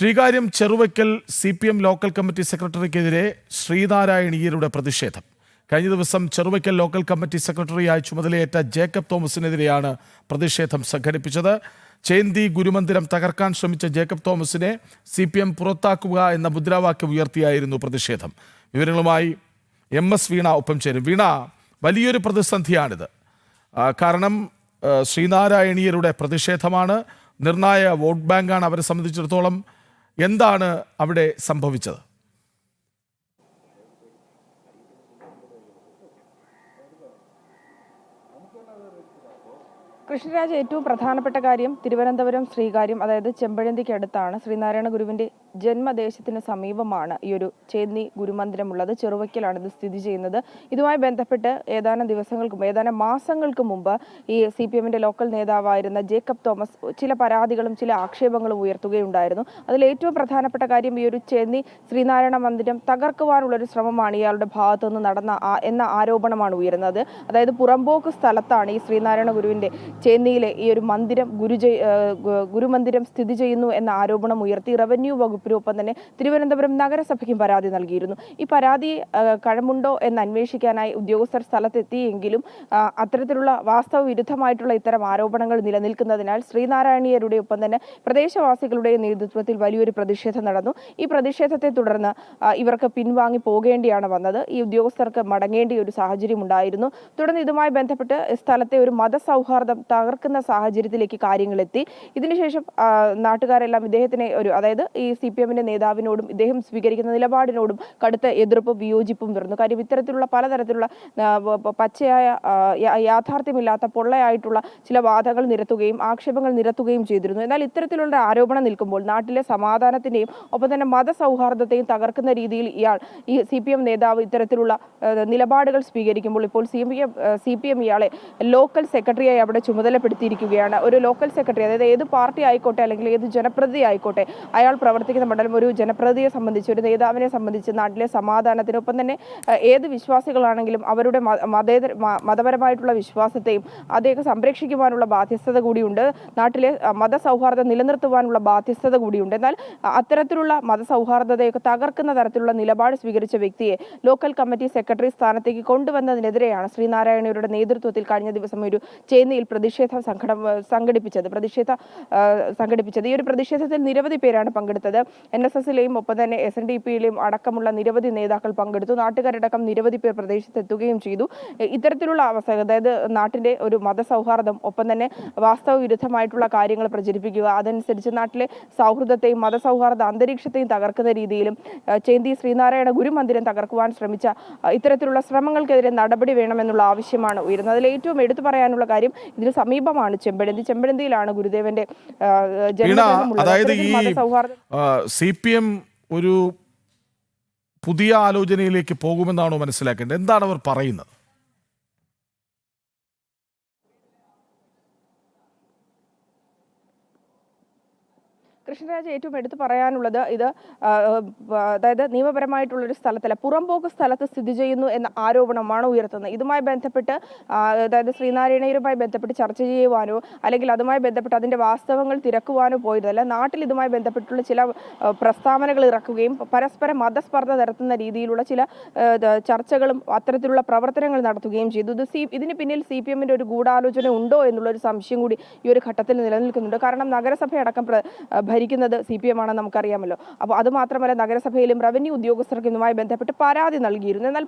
Sreekaryam Cheruvaikkal CPM local committee സെക്രട്ടറിക്കെതിരെ ശ്രീനാരായണീയരുടെ പ്രതിഷേധം. കഴിഞ്ഞ ദിവസം ചെറുവയ്ക്കൽ ലോക്കൽ കമ്മിറ്റി സെക്രട്ടറിയായി ചുമതലയേറ്റ ജേക്കബ് തോമസിനെതിരെയാണ് പ്രതിഷേധം സംഘടിപ്പിച്ചത്. ചേന്തി ഗുരുമന്ദിരം തകർക്കാൻ ശ്രമിച്ച ജേക്കബ് തോമസിനെ CPM പുറത്താക്കുക എന്ന മുദ്രാവാക്യം ഉയർത്തിയായിരുന്നു പ്രതിഷേധം. വിവരങ്ങളുമായി MS വീണ ഒപ്പം ചേരും. വീണ, വലിയൊരു പ്രതിസന്ധിയാണിത്. കാരണം ശ്രീനാരായണീയരുടെ പ്രതിഷേധമാണ്, നിർണായക വോട്ട് ബാങ്കാണ് അവരെ സംബന്ധിച്ചിടത്തോളം. എന്താണ് അവിടെ സംഭവിച്ചത്? കൃഷ്ണരാജ്, ഏറ്റവും പ്രധാനപ്പെട്ട കാര്യം തിരുവനന്തപുരം ശ്രീകാര്യം, അതായത് ചെമ്പഴന്തിക്ക് അടുത്താണ്. ശ്രീനാരായണ ഗുരുവിന്റെ ജന്മദേശത്തിന് സമീപമാണ് ഈ ഒരു ചേന്തി ഗുരുമന്ദിരമുള്ളത്. ചെറുവയ്ക്കലാണ് ഇത് സ്ഥിതി ചെയ്യുന്നത്. ഇതുമായി ബന്ധപ്പെട്ട് ഏതാനും മാസങ്ങൾക്ക് മുമ്പ് ഈ CPMന്റെ ലോക്കൽ നേതാവായിരുന്ന ജേക്കബ് തോമസ് ചില പരാതികളും ചില ആക്ഷേപങ്ങളും ഉയർത്തുകയുണ്ടായിരുന്നു. അതിൽ ഏറ്റവും പ്രധാനപ്പെട്ട കാര്യം ഈ ഒരു ചേന്തി ശ്രീനാരായണ മന്ദിരം തകർക്കുവാനുള്ളൊരു ശ്രമമാണ് ഇയാളുടെ ഭാഗത്തു നിന്ന് നടന്ന എന്ന ആരോപണമാണ് ഉയരുന്നത്. അതായത് പുറമ്പോക്ക് സ്ഥലത്താണ് ഈ ശ്രീനാരായണ ഗുരുവിന്റെ ചേന്നിയിലെ ഈ ഒരു മന്ദിരം ഗുരുമന്ദിരം സ്ഥിതി ചെയ്യുന്നു എന്ന ആരോപണം ഉയർത്തി റവന്യൂ വകുപ്പിനൊപ്പം തന്നെ തിരുവനന്തപുരം നഗരസഭയ്ക്കും പരാതി നൽകിയിരുന്നു. ഈ പരാതി കഴമുണ്ടോ എന്ന് അന്വേഷിക്കാനായി ഉദ്യോഗസ്ഥർ സ്ഥലത്തെത്തിയെങ്കിലും അത്തരത്തിലുള്ള വാസ്തവ വിരുദ്ധമായിട്ടുള്ള ഇത്തരം ആരോപണങ്ങൾ നിലനിൽക്കുന്നതിനാൽ ശ്രീനാരായണീയരുടെ ഒപ്പം തന്നെ പ്രദേശവാസികളുടെ നേതൃത്വത്തിൽ വലിയൊരു പ്രതിഷേധം നടന്നു. ഈ പ്രതിഷേധത്തെ തുടർന്ന് ഇവർക്ക് പിൻവാങ്ങി പോകേണ്ടിയാണ് വന്നത്. ഈ ഉദ്യോഗസ്ഥർക്ക് മടങ്ങേണ്ട ഒരു സാഹചര്യം ഉണ്ടായിരുന്നു. തുടർന്ന് ഇതുമായി ബന്ധപ്പെട്ട് സ്ഥലത്തെ ഒരു മതസൗഹാർദ്ദം തകർക്കുന്ന സാഹചര്യത്തിലേക്ക് കാര്യങ്ങളെത്തി. ഇതിനുശേഷം നാട്ടുകാരെല്ലാം ഇദ്ദേഹത്തിനെ അതായത് ഈ CPMന്റെ നേതാവിനോടും ഇദ്ദേഹം സ്വീകരിക്കുന്ന നിലപാടിനോടും കടുത്ത എതിർപ്പും വിയോജിപ്പും തുറന്നു. കാര്യം ഇത്തരത്തിലുള്ള പലതരത്തിലുള്ള പച്ചയായ യാഥാർത്ഥ്യമില്ലാത്ത പൊള്ളയായിട്ടുള്ള ചില വാദങ്ങൾ നിരത്തുകയും ആക്ഷേപങ്ങൾ നിരത്തുകയും ചെയ്തിരുന്നു. എന്നാൽ ഇത്തരത്തിലുള്ള ആരോപണം നിൽക്കുമ്പോൾ നാട്ടിലെ സമാധാനത്തിന്റെയും ഒപ്പം തന്നെ മതസൗഹാർദ്ദത്തെയും തകർക്കുന്ന രീതിയിൽ ഈ CPM നേതാവ് ഇത്തരത്തിലുള്ള നിലപാടുകൾ സ്വീകരിക്കുമ്പോൾ ഇപ്പോൾ CPM ഇയാളെ ലോക്കൽ സെക്രട്ടറിയായി അവിടെ ചുമതലപ്പെടുത്തിയിരിക്കുകയാണ്. ഒരു ലോക്കൽ സെക്രട്ടറി, അതായത് ഏത് പാർട്ടി ആയിക്കോട്ടെ അല്ലെങ്കിൽ ഏത് ജനപ്രതിനിധി ആയിക്കോട്ടെ, അയാൾ പ്രവർത്തിക്കുന്ന മണ്ഡലം ഒരു ജനപ്രതിനിധിയെ സംബന്ധിച്ച്, ഒരു നേതാവിനെ സംബന്ധിച്ച് നാട്ടിലെ സമാധാനത്തിനൊപ്പം തന്നെ ഏത് വിശ്വാസികളാണെങ്കിലും അവരുടെ മതപരമായിട്ടുള്ള വിശ്വാസത്തെയും അദ്ദേഹം സംരക്ഷിക്കുവാനുള്ള ബാധ്യസ്ഥത കൂടിയുണ്ട്. നാട്ടിലെ മതസൗഹാർദ്ദം നിലനിർത്തുവാനുള്ള ബാധ്യസ്ഥത കൂടിയുണ്ട്. എന്നാൽ അത്തരത്തിലുള്ള മതസൗഹാർദ്ദതയൊക്കെ തകർക്കുന്ന തരത്തിലുള്ള നിലപാട് സ്വീകരിച്ച വ്യക്തിയെ ലോക്കൽ കമ്മിറ്റി സെക്രട്ടറി സ്ഥാനത്തേക്ക് കൊണ്ടുവന്നതിനെതിരെയാണ് ശ്രീനാരായണയുടെ നേതൃത്വത്തിൽ കഴിഞ്ഞ ദിവസം ഒരു ചേന്നിയിൽ പ്രതിഷേധം സംഘടിപ്പിച്ചത്. ഈ ഒരു പ്രതിഷേധത്തിൽ നിരവധി പേരാണ് പങ്കെടുത്തത്. NSSലെയും ഒപ്പം തന്നെ SNDPയിലെയും അടക്കമുള്ള നിരവധി നേതാക്കൾ പങ്കെടുത്തു. നാട്ടുകാരടക്കം നിരവധി പേർ പ്രദേശത്തെത്തുകയും ചെയ്തു. ഇത്തരത്തിലുള്ള അവസ്ഥ, അതായത് നാട്ടിന്റെ ഒരു മതസൗഹാർദ്ദം ഒപ്പം തന്നെ വാസ്തവ വിരുദ്ധമായിട്ടുള്ള കാര്യങ്ങൾ പ്രചരിപ്പിക്കുക, അതനുസരിച്ച് നാട്ടിലെ സൗഹൃദത്തെയും മതസൗഹാർദ്ദ അന്തരീക്ഷത്തെയും തകർക്കുന്ന രീതിയിലും ചേന്തി ശ്രീനാരായണ ഗുരുമന്ദിരം തകർക്കുവാൻ ശ്രമിച്ച ഇത്തരത്തിലുള്ള ശ്രമങ്ങൾക്കെതിരെ നടപടി വേണമെന്നുള്ള ആവശ്യമാണ് ഉയരുന്നത്. അതിൽ ഏറ്റവും എടുത്തു പറയാനുള്ള കാര്യം ഇതിന് സമീപമാണ് ചെമ്പഴന്തിയിലാണ് ഗുരുദേവന്റെ അതായത് ഈ CPM ഒരു പുതിയ ആലോചനയിലേക്ക് പോകുമെന്നാണോ മനസ്സിലാക്കേണ്ടത്? എന്താണ് അവർ പറയുന്നത്? കൃഷ്ണരാജ്, ഏറ്റവും എടുത്തു പറയാനുള്ളത് ഇത് അതായത് നിയമപരമായിട്ടുള്ളൊരു സ്ഥലത്തല്ല, പുറമ്പോക്ക് സ്ഥലത്ത് സ്ഥിതി ചെയ്യുന്നു എന്ന ആരോപണമാണ് ഉയർത്തുന്നത്. ഇതുമായി ബന്ധപ്പെട്ട് അതായത് ശ്രീനാരായണീയരുമായി ബന്ധപ്പെട്ട് ചർച്ച ചെയ്യുവാനോ അല്ലെങ്കിൽ അതുമായി ബന്ധപ്പെട്ട് അതിൻ്റെ വാസ്തവങ്ങൾ തിരക്കുവാനോ പോയതല്ല. നാട്ടിൽ ഇതുമായി ബന്ധപ്പെട്ടുള്ള ചില പ്രസ്താവനകൾ ഇറക്കുകയും പരസ്പരം മതസ്പർദ്ധ നടത്തുന്ന രീതിയിലുള്ള ചില ചർച്ചകളും അത്തരത്തിലുള്ള പ്രവർത്തനങ്ങൾ നടത്തുകയും ചെയ്തു. ഇതിന് പിന്നിൽ CPMന്റെ ഒരു ഗൂഢാലോചന ഉണ്ടോ എന്നുള്ളൊരു സംശയം കൂടി ഈ ഒരു ഘട്ടത്തിൽ നിലനിൽക്കുന്നുണ്ട്. കാരണം നഗരസഭയടക്കം ഭരിക്കുന്നത് CPM ആണെന്ന് നമുക്കറിയാമല്ലോ. അപ്പോൾ അതുമാത്രമല്ല, നഗരസഭയിലും റവന്യൂ ഉദ്യോഗസ്ഥർക്ക് ഇതുമായി ബന്ധപ്പെട്ട് പരാതി നൽകിയിരുന്നു. എന്നാൽ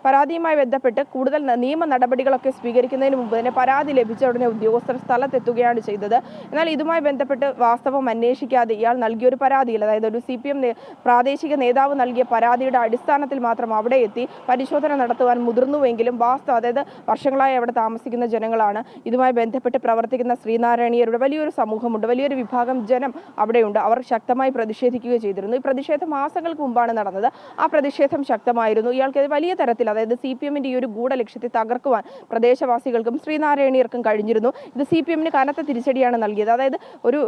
പരാതിയുമായി ബന്ധപ്പെട്ട് കൂടുതൽ നിയമ നടപടികളൊക്കെ സ്വീകരിക്കുന്നതിന് മുമ്പ് തന്നെ പരാതി ലഭിച്ച ഉടനെ ഉദ്യോഗസ്ഥർ സ്ഥലത്തെത്തുകയാണ് ചെയ്തത്. എന്നാൽ ഇതുമായി ബന്ധപ്പെട്ട് വാസ്തവം അന്വേഷിക്കാതെ ഇയാൾ നൽകിയൊരു പരാതിയിൽ, അതായത് ഒരു CPM പ്രാദേശിക നേതാവ് നൽകിയ പരാതിയുടെ അടിസ്ഥാനത്തിൽ മാത്രം അവിടെ എത്തി പരിശോധന നടത്തുവാൻ മുതിർന്നുവെങ്കിലും അതായത് വർഷങ്ങളായി അവിടെ താമസിക്കുന്ന ജനങ്ങളാണ്. ഇതുമായി ബന്ധപ്പെട്ട് പ്രവർത്തിക്കുന്ന ശ്രീനാരായണീയരുടെ വലിയൊരു സമൂഹമുണ്ട്, വലിയൊരു വിഭാഗം ജനം അവിടെയുണ്ട്. അവർ ശക്തമായി പ്രതിഷേധിക്കുക ചെയ്തിരുന്നു. ഈ പ്രതിഷേധം മാസങ്ങൾക്ക് മുമ്പാണ് നടന്നത്. ആ പ്രതിഷേധം ശക്തമായിരുന്നു. ഇയാൾക്ക് വലിയ തരത്തിൽ, അതായത് CPMന്റെ ഈ ഒരു ഗൂഢലക്ഷ്യത്തെ തകർക്കുവാൻ പ്രദേശവാസികൾക്കും ശ്രീനാരായണീയർക്കും കഴിഞ്ഞിരുന്നു. ഇത് CPMന് കനത്ത തിരിച്ചടിയാണ് നൽകിയത്. അതായത് ഒരു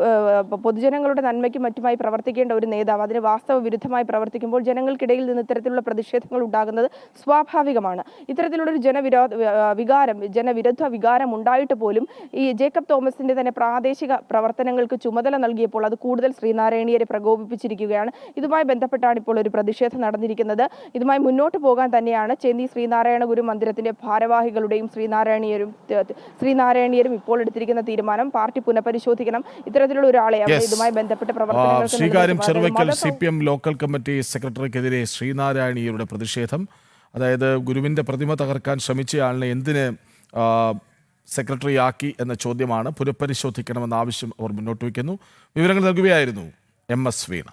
പൊതുജനങ്ങളുടെ നന്മയ്ക്കും മറ്റുമായി പ്രവർത്തിക്കേണ്ട ഒരു നേതാവ് അതിന് വാസ്തവ വിരുദ്ധമായി പ്രവർത്തിക്കുമ്പോൾ ജനങ്ങൾക്കിടയിൽ നിന്ന് ഇത്തരത്തിലുള്ള പ്രതിഷേധങ്ങൾ ഉണ്ടാകുന്നത് സ്വാഭാവികമാണ്. ഇത്തരത്തിലുള്ളൊരു ജനവിരുദ്ധ വികാരം ഉണ്ടായിട്ട് പോലും ഈ ജേക്കബ് തോമസിന്റെ തന്നെ പ്രാദേശിക പ്രവർത്തനങ്ങൾക്ക് ചുമതല നൽകിയപ്പോൾ അത് അത് കൂടുതൽ ശ്രീനാരായണീയരെ പ്രകോപിപ്പിച്ചിരിക്കുകയാണ്. ഇതുമായി ബന്ധപ്പെട്ടാണ് ഇപ്പോൾ ഒരു പ്രതിഷേധം നടന്നിരിക്കുന്നത്. ഇതുമായി മുന്നോട്ട് പോകാൻ തന്നെയാണ് ചെന്നൈ ശ്രീനാരായണ ഗുരു മന്ദിരത്തിന്റെ ഭാരവാഹികളുടെയും ശ്രീനാരായണീയരും ഇപ്പോൾ എടുത്തിരിക്കുന്ന തീരുമാനം. പാർട്ടി പുനഃപരിശോധിക്കണം. ഇത്തരത്തിലുള്ള ഒരാളെ ഇതുമായി ബന്ധപ്പെട്ട ശ്രീകാര്യം ചെറുവയ്ക്കൽ പ്രവർത്തനങ്ങൾക്ക് CPM ലോക്കൽ കമ്മിറ്റി സെക്രട്ടറിക്കെതിരെ ശ്രീനാരായണീയരുടെ പ്രതിഷേധം. അതായത് ഗുരുവിന്റെ പ്രതിമ തകർക്കാൻ ശ്രമിച്ചയാളിനെ എന്തിന് സെക്രട്ടറി ആക്കി എന്ന ചോദ്യമാണ്. പുനഃപരിശോധിക്കണമെന്ന ആവശ്യം അവർ മുന്നോട്ട് വയ്ക്കുന്നു. വിവരങ്ങൾ നൽകുകയായിരുന്നു MS വീണ.